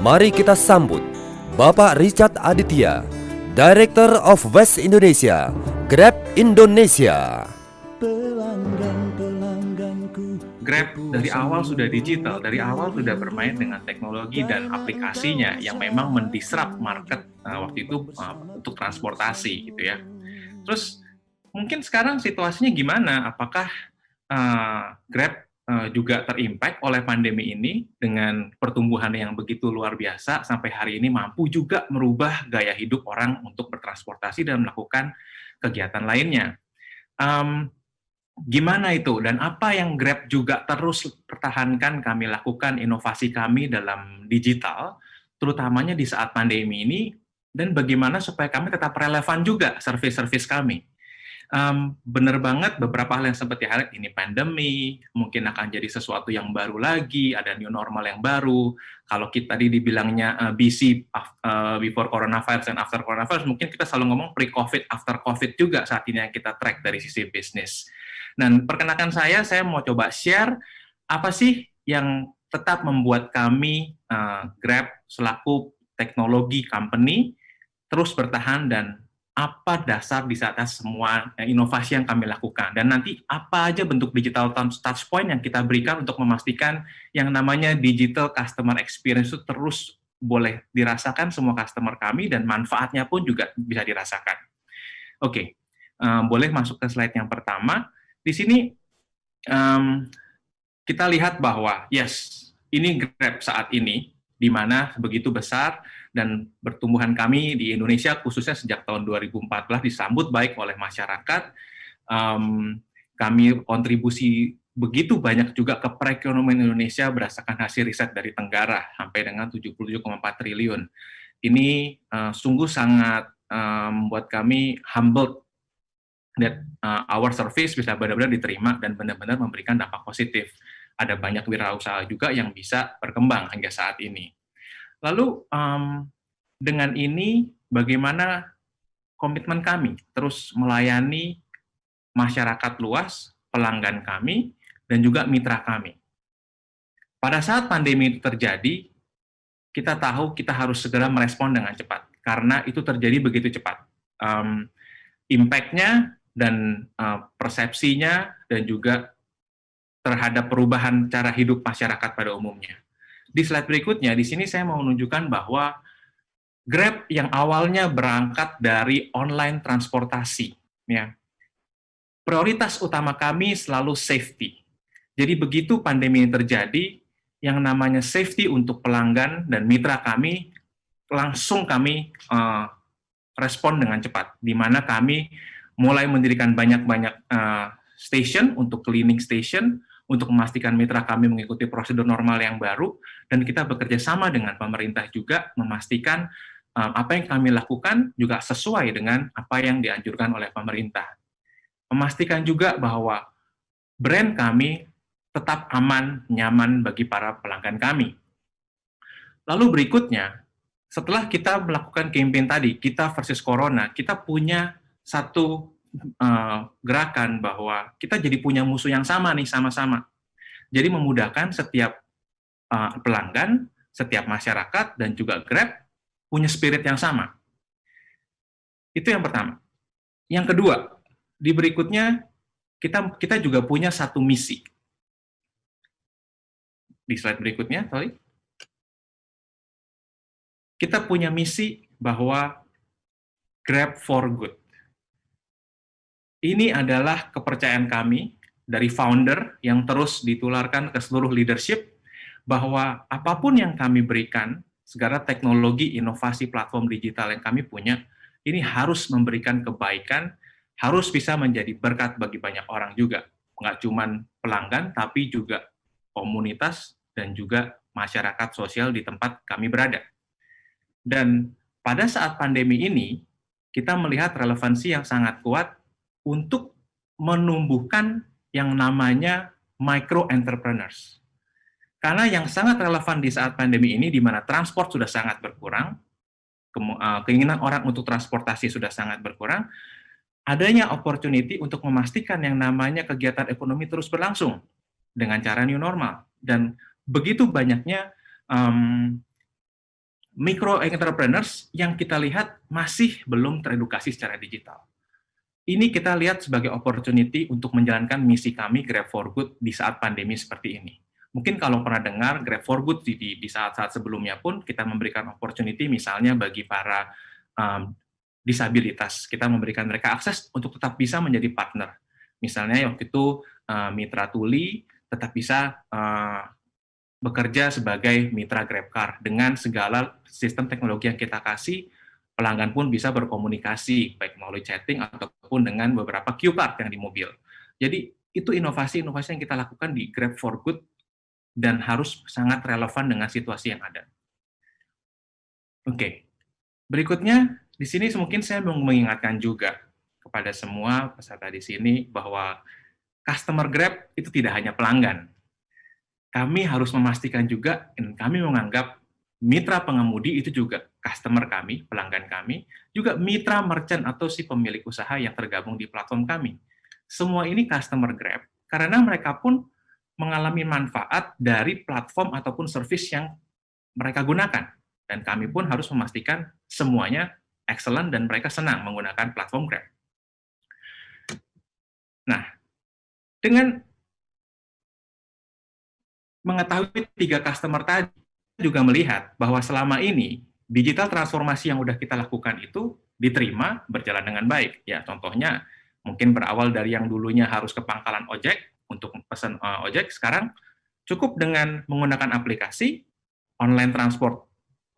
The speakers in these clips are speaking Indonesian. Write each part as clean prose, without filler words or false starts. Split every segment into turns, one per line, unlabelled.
Mari kita sambut Bapak Richard Aditya, Director of West Indonesia, Grab Indonesia.
Grab dari awal sudah digital, dari awal sudah bermain dengan teknologi dan aplikasinya yang memang mendisrupt market waktu itu untuk transportasi gitu ya. Terus mungkin sekarang situasinya gimana? Apakah Grab juga terimpact oleh pandemi ini dengan pertumbuhan yang begitu luar biasa sampai hari ini mampu juga merubah gaya hidup orang untuk bertransportasi dan melakukan kegiatan lainnya. Gimana itu dan apa yang Grab juga terus pertahankan kami lakukan inovasi kami dalam digital, terutamanya di saat pandemi ini, dan bagaimana supaya kami tetap relevan juga service-service kami. Benar banget beberapa hal yang sempat di-highlight, ini pandemi, mungkin akan jadi sesuatu yang baru lagi, ada new normal yang baru. Kalau kita tadi dibilangnya BC, before coronavirus and after coronavirus, mungkin kita selalu ngomong pre-COVID, after COVID juga saat ini yang kita track dari sisi bisnis. Dan perkenalkan saya mau coba share apa sih yang tetap membuat kami Grab selaku teknologi company terus bertahan dan apa dasar di atas semua inovasi yang kami lakukan. Dan nanti apa aja bentuk digital touchpoint yang kita berikan untuk memastikan yang namanya digital customer experience itu terus boleh dirasakan semua customer kami dan manfaatnya pun juga bisa dirasakan. Oke, boleh masuk ke slide yang pertama. Di sini kita lihat bahwa yes, ini Grab saat ini di mana begitu besar dan pertumbuhan kami di Indonesia khususnya sejak tahun 2014 disambut baik oleh masyarakat. Kami kontribusi begitu banyak juga ke perekonomian Indonesia berdasarkan hasil riset dari Tenggara sampai dengan 77,4 triliun. Ini sungguh sangat membuat kami humbled that our service bisa benar-benar diterima dan benar-benar memberikan dampak positif. Ada banyak wirausaha juga yang bisa berkembang hingga saat ini. Lalu dengan ini bagaimana komitmen kami terus melayani masyarakat luas, pelanggan kami, dan juga mitra kami. Pada saat pandemi itu terjadi, kita tahu kita harus segera merespon dengan cepat, karena itu terjadi begitu cepat. Impact-nya dan persepsinya dan juga terhadap perubahan cara hidup masyarakat pada umumnya. Di slide berikutnya, di sini saya mau menunjukkan bahwa Grab yang awalnya berangkat dari online transportasi, ya, prioritas utama kami selalu safety. Jadi begitu pandemi ini terjadi, yang namanya safety untuk pelanggan dan mitra kami, langsung kami respon dengan cepat, di mana kami mulai mendirikan banyak-banyak station untuk cleaning station, untuk memastikan mitra kami mengikuti prosedur normal yang baru, dan kita bekerja sama dengan pemerintah juga memastikan apa yang kami lakukan juga sesuai dengan apa yang dianjurkan oleh pemerintah. Memastikan juga bahwa brand kami tetap aman, nyaman bagi para pelanggan kami. Lalu berikutnya, setelah kita melakukan campaign tadi, kita versus Corona, kita punya satu gerakan bahwa kita jadi punya musuh yang sama nih, sama-sama. Jadi memudahkan setiap pelanggan, setiap masyarakat, dan juga Grab punya spirit yang sama. Itu yang pertama. Yang kedua, di berikutnya, kita juga punya satu misi. Di slide berikutnya, sorry. Kita punya misi bahwa Grab for Good. Ini adalah kepercayaan kami dari founder yang terus ditularkan ke seluruh leadership bahwa apapun yang kami berikan, segala teknologi, inovasi, platform digital yang kami punya, ini harus memberikan kebaikan, harus bisa menjadi berkat bagi banyak orang juga. Nggak cuma pelanggan, tapi juga komunitas dan juga masyarakat sosial di tempat kami berada. Dan pada saat pandemi ini, kita melihat relevansi yang sangat kuat untuk menumbuhkan yang namanya micro entrepreneurs. Karena yang sangat relevan di saat pandemi ini, di mana transport sudah sangat berkurang, keinginan orang untuk transportasi sudah sangat berkurang, adanya opportunity untuk memastikan yang namanya kegiatan ekonomi terus berlangsung dengan cara new normal. Dan begitu banyaknya micro entrepreneurs yang kita lihat masih belum teredukasi secara digital. Ini kita lihat sebagai opportunity untuk menjalankan misi kami Grab for Good di saat pandemi seperti ini. Mungkin kalau pernah dengar Grab for Good di saat-saat sebelumnya pun kita memberikan opportunity misalnya bagi para disabilitas, kita memberikan mereka akses untuk tetap bisa menjadi partner. Misalnya waktu itu Mitra Tuli tetap bisa bekerja sebagai mitra GrabCar dengan segala sistem teknologi yang kita kasih, pelanggan pun bisa berkomunikasi baik melalui chatting ataupun dengan beberapa cue card yang di mobil. Jadi itu inovasi-inovasi yang kita lakukan di Grab for Good dan harus sangat relevan dengan situasi yang ada. Oke, berikutnya di sini mungkin saya mau mengingatkan juga kepada semua peserta di sini bahwa customer Grab itu tidak hanya pelanggan. Kami harus memastikan juga, dan kami menganggap mitra pengemudi itu juga customer kami, pelanggan kami, juga mitra merchant atau si pemilik usaha yang tergabung di platform kami. Semua ini customer Grab, karena mereka pun mengalami manfaat dari platform ataupun service yang mereka gunakan. Dan kami pun harus memastikan semuanya excellent dan mereka senang menggunakan platform Grab. Nah, dengan mengetahui 3 customer tadi, juga melihat bahwa selama ini digital transformasi yang sudah kita lakukan itu diterima berjalan dengan baik. Ya, contohnya mungkin berawal dari yang dulunya harus ke pangkalan ojek untuk pesan ojek, sekarang cukup dengan menggunakan aplikasi online transport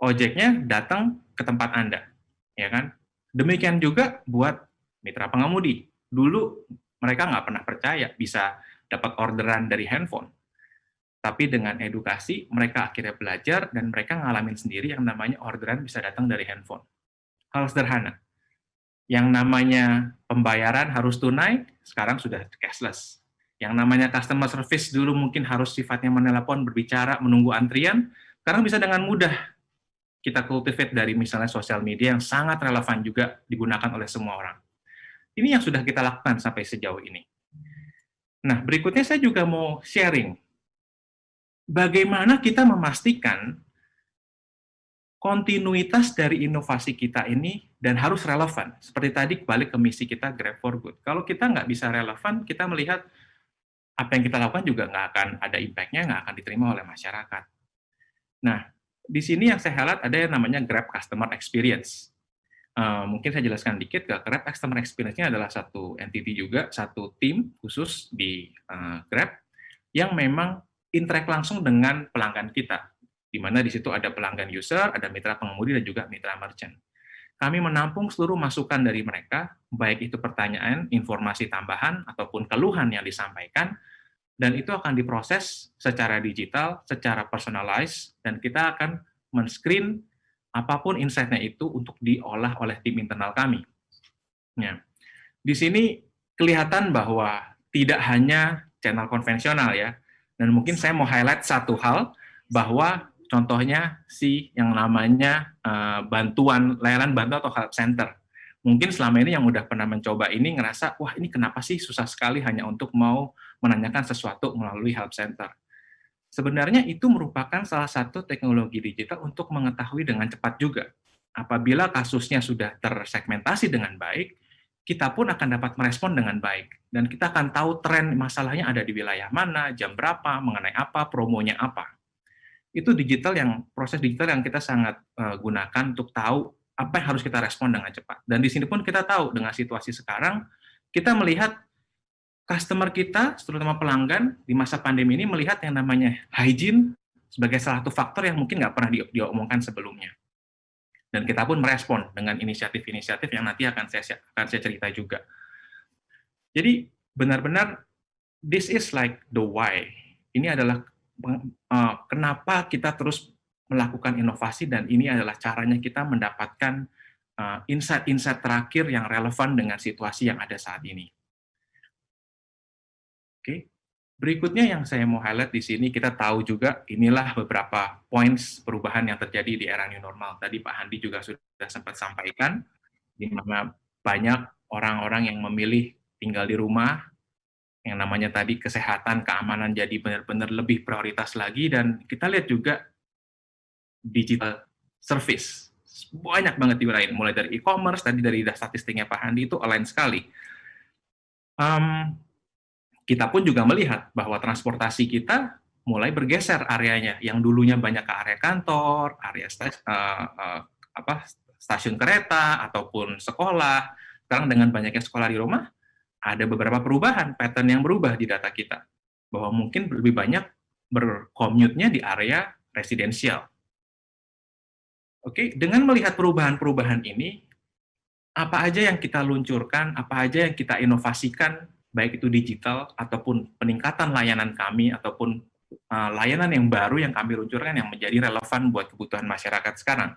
ojeknya datang ke tempat Anda, ya kan? Demikian juga buat mitra pengemudi. Dulu mereka nggak pernah percaya bisa dapat orderan dari handphone. Tapi dengan edukasi, mereka akhirnya belajar dan mereka ngalamin sendiri yang namanya orderan bisa datang dari handphone. Hal sederhana. Yang namanya pembayaran harus tunai, sekarang sudah cashless. Yang namanya customer service dulu mungkin harus sifatnya menelepon, berbicara, menunggu antrian, sekarang bisa dengan mudah kita cultivate dari misalnya sosial media yang sangat relevan juga digunakan oleh semua orang. Ini yang sudah kita lakukan sampai sejauh ini. Nah, berikutnya saya juga mau sharing bagaimana kita memastikan kontinuitas dari inovasi kita ini dan harus relevan. Seperti tadi, balik ke misi kita Grab for Good. Kalau kita nggak bisa relevan, kita melihat apa yang kita lakukan juga nggak akan ada impact-nya, nggak akan diterima oleh masyarakat. Nah, di sini yang saya highlight ada yang namanya Grab Customer Experience. Mungkin saya jelaskan dikit, Grab Customer Experience-nya adalah satu entity juga, satu tim khusus di Grab, yang memang interact langsung dengan pelanggan kita, di mana di situ ada pelanggan user, ada mitra pengemudi, dan juga mitra merchant. Kami menampung seluruh masukan dari mereka, baik itu pertanyaan, informasi tambahan, ataupun keluhan yang disampaikan, dan itu akan diproses secara digital, secara personalized, dan kita akan men-screen apapun insight-nya itu untuk diolah oleh tim internal kami. Ya. Di sini kelihatan bahwa tidak hanya channel konvensional ya, dan mungkin saya mau highlight satu hal, bahwa contohnya yang namanya bantuan, layanan bantu atau help center. Mungkin selama ini yang udah pernah mencoba ini ngerasa, wah ini kenapa sih susah sekali hanya untuk mau menanyakan sesuatu melalui help center. Sebenarnya itu merupakan salah satu teknologi digital untuk mengetahui dengan cepat juga. Apabila kasusnya sudah tersegmentasi dengan baik, kita pun akan dapat merespon dengan baik. Dan kita akan tahu tren masalahnya ada di wilayah mana, jam berapa, mengenai apa, promonya apa. Itu proses digital yang kita sangat gunakan untuk tahu apa yang harus kita respon dengan cepat. Dan di sini pun kita tahu dengan situasi sekarang, kita melihat customer kita, terutama pelanggan, di masa pandemi ini melihat yang namanya hygiene sebagai salah satu faktor yang mungkin nggak pernah diomongkan sebelumnya. Dan kita pun merespon dengan inisiatif-inisiatif yang nanti akan saya cerita juga. Jadi, benar-benar, this is like the why. Ini adalah kenapa kita terus melakukan inovasi, dan ini adalah caranya kita mendapatkan insight-insight terakhir yang relevan dengan situasi yang ada saat ini. Oke, berikutnya yang saya mau highlight di sini, kita tahu juga inilah beberapa points perubahan yang terjadi di era new normal. Tadi Pak Handi juga sudah sempat sampaikan, di mana banyak orang-orang yang memilih tinggal di rumah, yang namanya tadi kesehatan, keamanan jadi benar-benar lebih prioritas lagi, dan kita lihat juga digital service. Banyak banget diurain, mulai dari e-commerce, tadi dari statistiknya Pak Handi itu align sekali. Kita pun juga melihat bahwa transportasi kita mulai bergeser areanya, yang dulunya banyak ke area kantor, area stasiun kereta, ataupun sekolah. Sekarang dengan banyaknya sekolah di rumah, ada beberapa perubahan, pattern yang berubah di data kita. Bahwa mungkin lebih banyak bercommute-nya di area residensial. Oke, dengan melihat perubahan-perubahan ini, apa aja yang kita luncurkan, apa aja yang kita inovasikan, baik itu digital ataupun peningkatan layanan kami ataupun layanan yang baru yang kami luncurkan yang menjadi relevan buat kebutuhan masyarakat sekarang.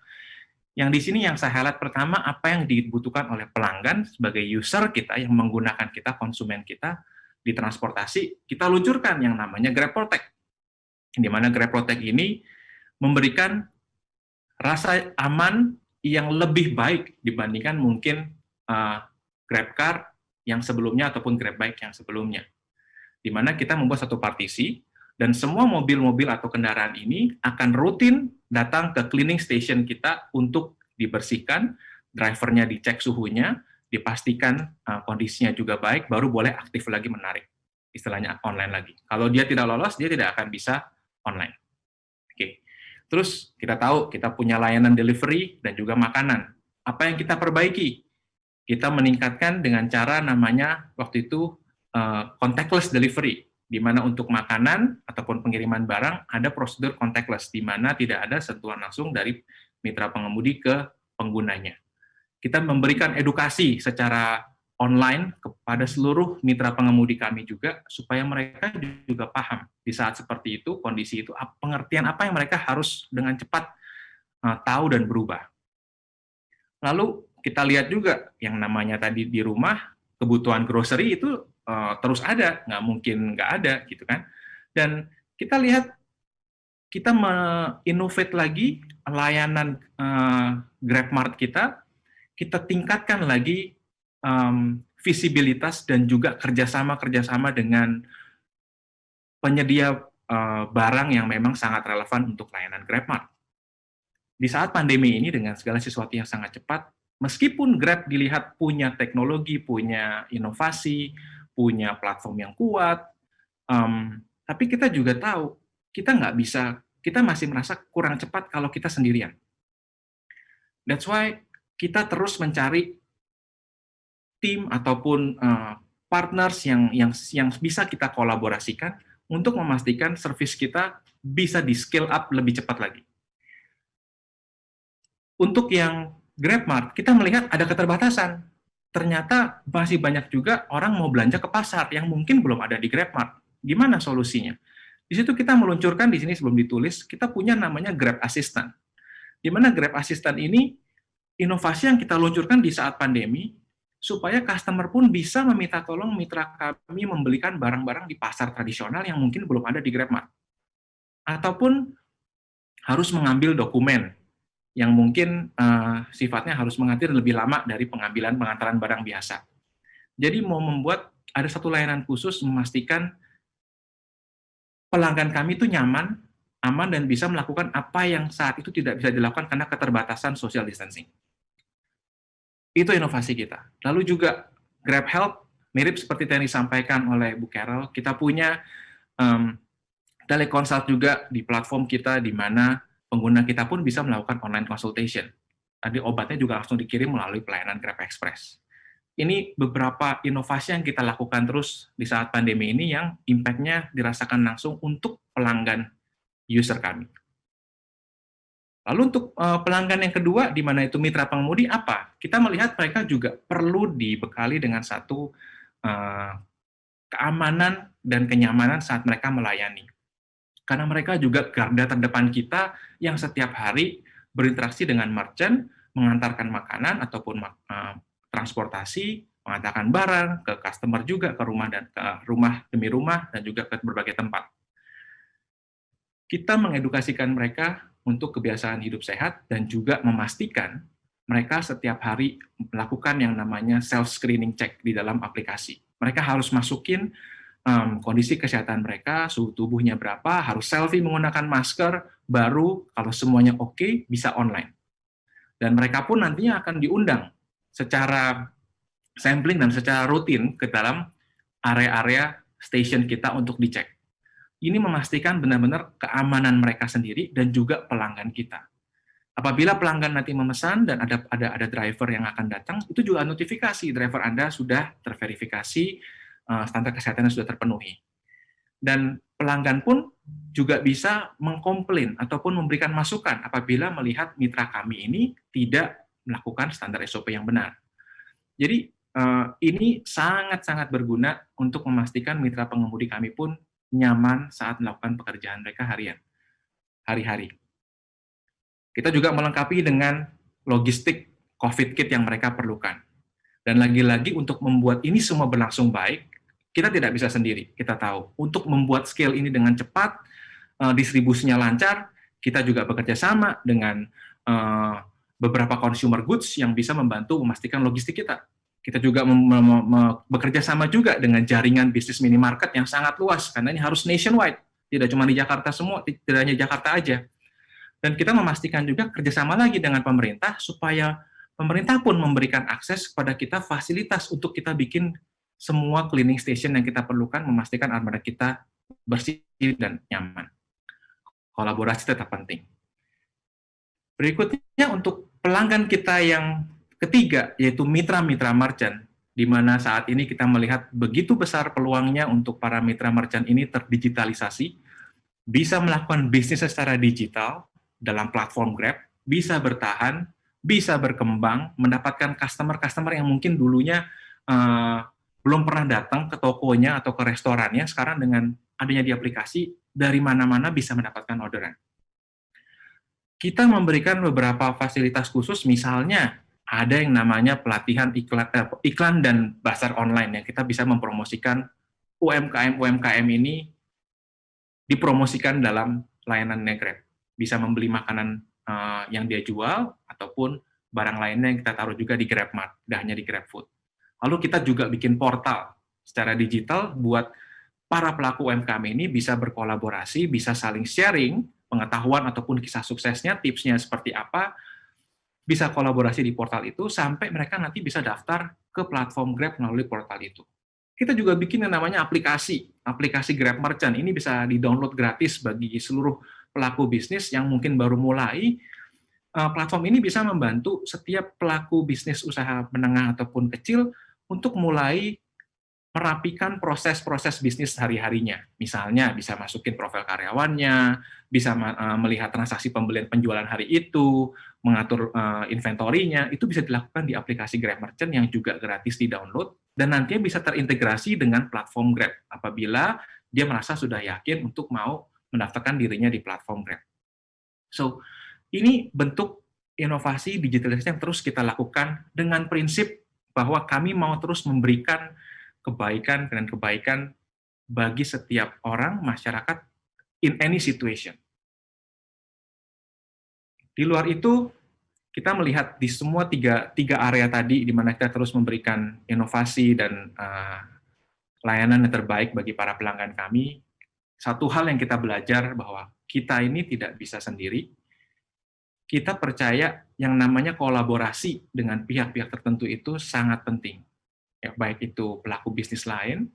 Yang di sini yang saya highlight pertama, apa yang dibutuhkan oleh pelanggan sebagai user kita yang menggunakan kita, konsumen kita di transportasi, kita luncurkan yang namanya Grab Protect. Di mana Grab Protect ini memberikan rasa aman yang lebih baik dibandingkan mungkin GrabCar yang sebelumnya ataupun GrabBike yang sebelumnya. Di mana kita membuat satu partisi, dan semua mobil-mobil atau kendaraan ini akan rutin datang ke cleaning station kita untuk dibersihkan, drivernya dicek suhunya, dipastikan kondisinya juga baik, baru boleh aktif lagi menarik. Istilahnya online lagi. Kalau dia tidak lolos, dia tidak akan bisa online. Oke. Terus kita tahu kita punya layanan delivery dan juga makanan. Apa yang kita perbaiki? Kita meningkatkan dengan cara namanya waktu itu contactless delivery, di mana untuk makanan ataupun pengiriman barang ada prosedur contactless, di mana tidak ada sentuhan langsung dari mitra pengemudi ke penggunanya. Kita memberikan edukasi secara online kepada seluruh mitra pengemudi kami juga, supaya mereka juga paham di saat seperti itu, kondisi itu, pengertian apa yang mereka harus dengan cepat tahu dan berubah. Lalu kita lihat juga yang namanya tadi di rumah, kebutuhan grocery itu terus ada, nggak mungkin nggak ada, gitu kan. Dan kita lihat, kita menginnovate lagi layanan GrabMart kita tingkatkan lagi visibilitas dan juga kerjasama dengan penyedia barang yang memang sangat relevan untuk layanan GrabMart. Di saat pandemi ini dengan segala sesuatu yang sangat cepat, meskipun Grab dilihat punya teknologi, punya inovasi, punya platform yang kuat, tapi kita juga tahu kita nggak bisa, kita masih merasa kurang cepat kalau kita sendirian. That's why kita terus mencari tim ataupun partners yang bisa kita kolaborasikan untuk memastikan service kita bisa di scale up lebih cepat lagi. Untuk yang GrabMart, kita melihat ada keterbatasan. Ternyata masih banyak juga orang mau belanja ke pasar yang mungkin belum ada di GrabMart. Gimana solusinya? Di situ kita meluncurkan, di sini sebelum ditulis, kita punya namanya Grab Assistant. Di mana Grab Assistant ini inovasi yang kita luncurkan di saat pandemi, supaya customer pun bisa meminta tolong mitra kami membelikan barang-barang di pasar tradisional yang mungkin belum ada di GrabMart. Ataupun harus mengambil dokumen yang mungkin sifatnya harus mengantar lebih lama dari pengantaran barang biasa. Jadi mau membuat ada satu layanan khusus memastikan pelanggan kami itu nyaman, aman, dan bisa melakukan apa yang saat itu tidak bisa dilakukan karena keterbatasan social distancing. Itu inovasi kita. Lalu juga Grab Health, mirip seperti yang disampaikan oleh Bu Carol, kita punya teleconsult juga di platform kita, di mana pengguna kita pun bisa melakukan online consultation. Tadi obatnya juga langsung dikirim melalui pelayanan Grab Express. Ini beberapa inovasi yang kita lakukan terus di saat pandemi ini yang impact-nya dirasakan langsung untuk pelanggan user kami. Lalu untuk pelanggan yang kedua, di mana itu mitra pengemudi, apa? Kita melihat mereka juga perlu dibekali dengan satu keamanan dan kenyamanan saat mereka melayani. Karena mereka juga garda terdepan kita yang setiap hari berinteraksi dengan merchant, mengantarkan makanan ataupun transportasi, mengantarkan barang ke customer juga, ke rumah demi rumah, dan juga ke berbagai tempat. Kita mengedukasikan mereka untuk kebiasaan hidup sehat dan juga memastikan mereka setiap hari melakukan yang namanya self-screening check di dalam aplikasi. Mereka harus masukin kondisi kesehatan mereka, suhu tubuhnya berapa, harus selfie menggunakan masker, baru kalau semuanya oke, bisa online. Dan mereka pun nantinya akan diundang secara sampling dan secara rutin ke dalam area-area station kita untuk dicek. Ini memastikan benar-benar keamanan mereka sendiri dan juga pelanggan kita. Apabila pelanggan nanti memesan dan ada driver yang akan datang, itu juga notifikasi driver Anda sudah terverifikasi, standar kesehatannya sudah terpenuhi. Dan pelanggan pun juga bisa mengkomplain ataupun memberikan masukan apabila melihat mitra kami ini tidak melakukan standar SOP yang benar. Jadi ini sangat-sangat berguna untuk memastikan mitra pengemudi kami pun nyaman saat melakukan pekerjaan mereka hari-hari. Kita juga melengkapi dengan logistik COVID kit yang mereka perlukan. Dan lagi-lagi untuk membuat ini semua berlangsung baik, kita tidak bisa sendiri, kita tahu. Untuk membuat scale ini dengan cepat, distribusinya lancar, kita juga bekerja sama dengan beberapa consumer goods yang bisa membantu memastikan logistik kita. Kita juga bekerja sama juga dengan jaringan bisnis minimarket yang sangat luas, karena ini harus nationwide, tidak cuma di Jakarta semua, tidak hanya Jakarta aja. Dan kita memastikan juga kerjasama lagi dengan pemerintah, supaya pemerintah pun memberikan akses kepada kita fasilitas untuk kita bikin semua cleaning station yang kita perlukan, memastikan armada kita bersih dan nyaman. Kolaborasi tetap penting. Berikutnya untuk pelanggan kita yang ketiga, yaitu mitra-mitra merchant, di mana saat ini kita melihat begitu besar peluangnya untuk para mitra merchant ini terdigitalisasi, bisa melakukan bisnis secara digital dalam platform Grab, bisa bertahan, bisa berkembang, mendapatkan customer-customer yang mungkin dulunya belum pernah datang ke tokonya atau ke restorannya, sekarang dengan adanya di aplikasi, dari mana-mana bisa mendapatkan orderan. Kita memberikan beberapa fasilitas khusus, misalnya ada yang namanya pelatihan iklan dan bazar online, yang kita bisa mempromosikan UMKM ini dipromosikan dalam layanan Grab. Bisa membeli makanan yang dia jual, ataupun barang lainnya yang kita taruh juga di GrabMart, tidak hanya di GrabFood. Lalu kita juga bikin portal secara digital buat para pelaku UMKM ini bisa berkolaborasi, bisa saling sharing pengetahuan ataupun kisah suksesnya, tipsnya seperti apa, bisa kolaborasi di portal itu, sampai mereka nanti bisa daftar ke platform Grab melalui portal itu. Kita juga bikin yang namanya aplikasi Grab Merchant. Ini bisa di-download gratis bagi seluruh pelaku bisnis yang mungkin baru mulai. Platform ini bisa membantu setiap pelaku bisnis usaha menengah ataupun kecil untuk mulai merapikan proses-proses bisnis hari-harinya. Misalnya bisa masukin profil karyawannya, bisa melihat transaksi pembelian penjualan hari itu, mengatur inventorinya, itu bisa dilakukan di aplikasi Grab Merchant yang juga gratis di-download, dan nantinya bisa terintegrasi dengan platform Grab apabila dia merasa sudah yakin untuk mau mendaftarkan dirinya di platform Grab. So, ini bentuk inovasi digitalisasi yang terus kita lakukan dengan prinsip bahwa kami mau terus memberikan kebaikan dan kebaikan bagi setiap orang, masyarakat, in any situation. Di luar itu, kita melihat di semua tiga area tadi, di mana kita terus memberikan inovasi dan layanan yang terbaik bagi para pelanggan kami. Satu hal yang kita belajar bahwa kita ini tidak bisa sendiri. Kita percaya yang namanya kolaborasi dengan pihak-pihak tertentu itu sangat penting. Ya, baik itu pelaku bisnis lain,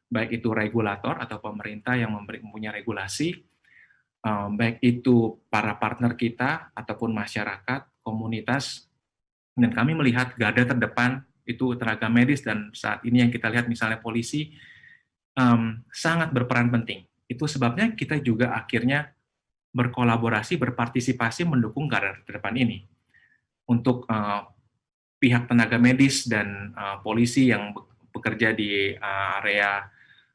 baik itu regulator atau pemerintah yang mempunyai regulasi, baik itu para partner kita ataupun masyarakat, komunitas, dan kami melihat garda terdepan itu tenaga medis, dan saat ini yang kita lihat misalnya polisi sangat berperan penting. Itu sebabnya kita juga akhirnya berkolaborasi, berpartisipasi mendukung garda terdepan ini. Untuk pihak tenaga medis dan polisi yang bekerja di area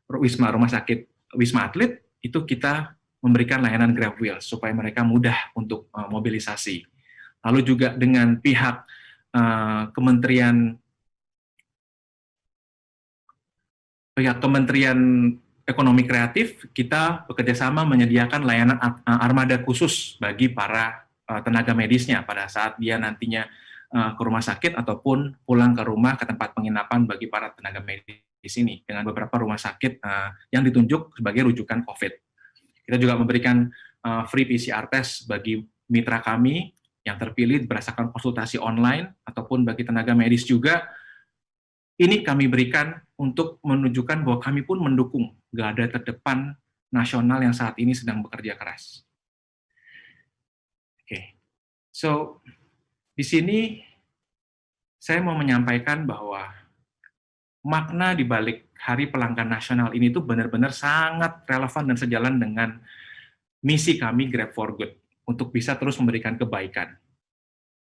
rumah sakit Wisma Atlet, itu kita memberikan layanan Grab Wheels supaya mereka mudah untuk mobilisasi. Lalu juga dengan pihak Kementerian Ekonomi Kreatif, kita bekerjasama menyediakan layanan armada khusus bagi para tenaga medisnya pada saat dia nantinya ke rumah sakit ataupun pulang ke rumah ke tempat penginapan bagi para tenaga medis di sini dengan beberapa rumah sakit yang ditunjuk sebagai rujukan COVID. Kita juga memberikan free PCR test bagi mitra kami yang terpilih berdasarkan konsultasi online ataupun bagi tenaga medis juga. Ini kami berikan untuk menunjukkan bahwa kami pun mendukung garda terdepan nasional yang saat ini sedang bekerja keras. Oke. So, di sini saya mau menyampaikan bahwa makna di balik Hari Pelanggan Nasional ini tuh benar-benar sangat relevan dan sejalan dengan misi kami Grab for Good untuk bisa terus memberikan kebaikan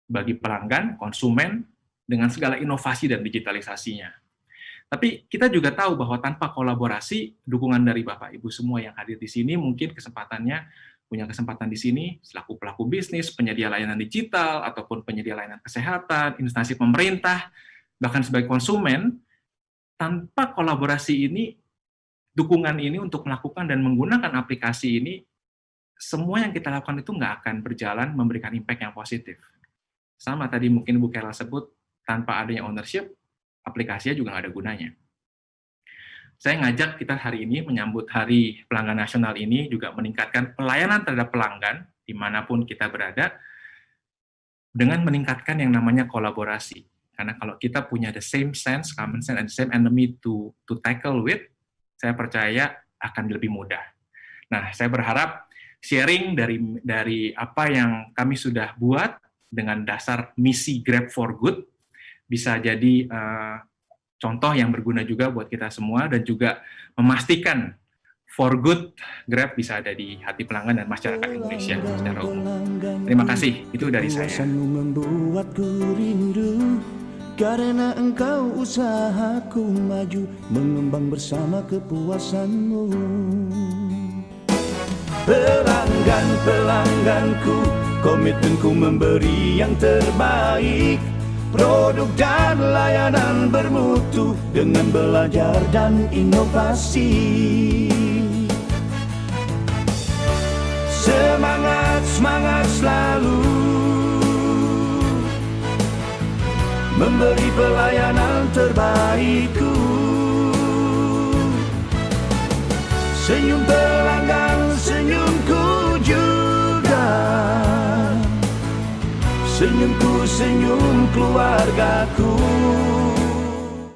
bagi pelanggan, konsumen, dengan segala inovasi dan digitalisasinya. Tapi kita juga tahu bahwa tanpa kolaborasi, dukungan dari Bapak Ibu semua yang hadir di sini, mungkin punya kesempatan di sini, selaku pelaku bisnis, penyedia layanan digital, ataupun penyedia layanan kesehatan, instansi pemerintah, bahkan sebagai konsumen, tanpa kolaborasi ini, dukungan ini untuk melakukan dan menggunakan aplikasi ini, semua yang kita lakukan itu nggak akan berjalan memberikan impact yang positif. Sama tadi mungkin Bu Kela sebut, tanpa adanya ownership, aplikasinya juga nggak ada gunanya. Saya ngajak kita hari ini menyambut Hari Pelanggan Nasional ini juga meningkatkan pelayanan terhadap pelanggan dimanapun kita berada dengan meningkatkan yang namanya kolaborasi. Karena kalau kita punya the same sense, common sense, and the same enemy to tackle with, saya percaya akan lebih mudah. Nah, saya berharap sharing dari apa yang kami sudah buat dengan dasar misi Grab for Good bisa jadi contoh yang berguna juga buat kita semua dan juga memastikan for good Grab bisa ada di hati pelanggan dan masyarakat Indonesia secara umum. Terima kasih, itu dari saya.
Membuatku rindu karena engkau usahaku maju mengembang bersama kepuasanmu. Pelangganku, komitmenku memberi yang terbaik. Produk dan layanan bermutu dengan belajar dan inovasi. Semangat selalu memberi pelayanan terbaikku. Senyum pelanggan, senyumku juga. Senyumku, senyum keluargaku.